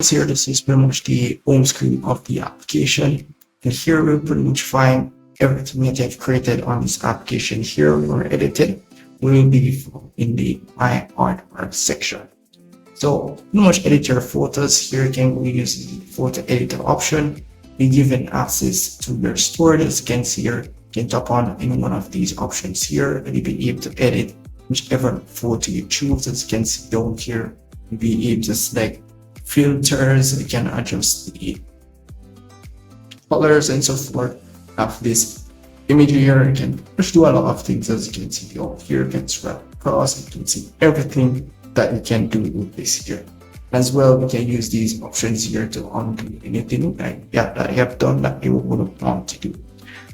So here, this is pretty much the home screen of the application. And here we'll pretty much find everything that I've created on this application here or edited will be in the My Artwork section. So pretty much edit your photos. Here again, we use the photo editor option. Be given access to your storage. As you can see here, you can tap on any one of these options here and you'll be able to edit whichever photo you choose. As you can see down here, you'll be able to select filters. You can adjust the colors and so forth of this image here. You can do a lot of things. As you can see down here, you can scroll across. You can see everything that you can do with this here. As well, we can use these options here to undo anything that you have done that you wouldn't want to do.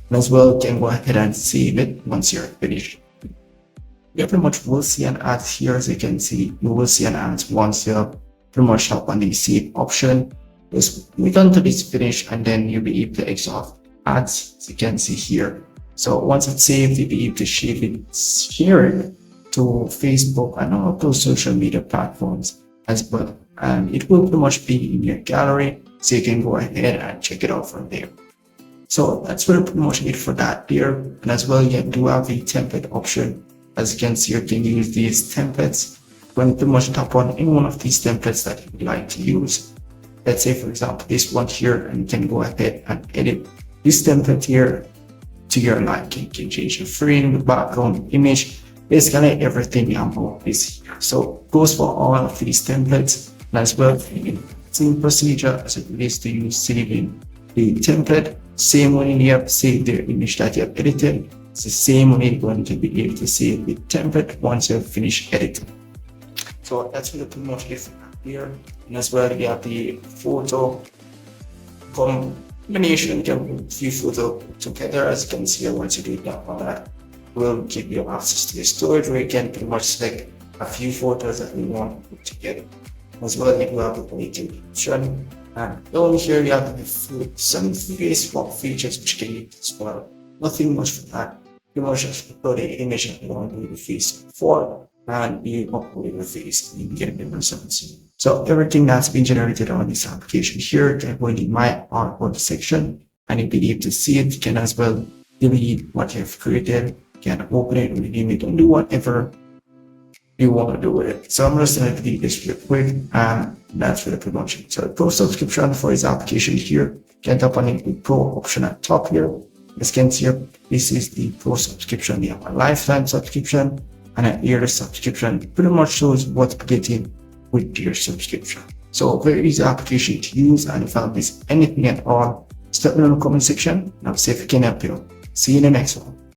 And as well, you can go ahead and save it once you're finished. You pretty much will see an ad here. As you can see, you will see an ad once you pretty much tap on the save option. Just wait until it's finished and then you'll be able to exit off ads, as you can see here. So once it's saved, you'll be able to share it to Facebook and all those social media platforms as well. And it will pretty much be in your gallery, so you can go ahead and check it out from there. So that's pretty much it for that there. And as well, you do have the template option. As you can see, you can use these templates. When you pretty much tap on any one of these templates that you would like to use, let's say for example this one here, and you can go ahead and edit this template here to your liking. You can change the frame, the background, image, basically everything about this here. So it goes for all of these templates. And as well, same procedure as it relates to you saving the template. Same when you have saved the image that you have edited. It's the same way you're going to be able to save the template once you have finished editing. So that's really pretty much it here. And as well, you have the photo combination. You can put a few photos together. As you can see, once you do that, will give you access to the storage where you can pretty much select a few photos that you want to put together. As well, you have the native option. And down here, you have some Facebook features which you can use as well. Nothing much for that. You must just upload the image that you want to do the face for, and you upload the face and you get the results. So everything that's been generated on this application here can go in the My Artwork section and you'll be able to see it. You can as well delete what you've created. You can open it, rename it, and do whatever you want to do with it. So I'm just going to delete this real quick, and that's really pretty much it. So the Pro subscription for this application here, you can tap on the Pro option at top here. As you can see here, this is the Pro subscription. You have a lifetime subscription and an yearly subscription. It pretty much shows what's getting with your subscription. So very easy application to use, and if I miss anything at all, just let me know in the comment section and I'll see if I can help you. See you in the next one.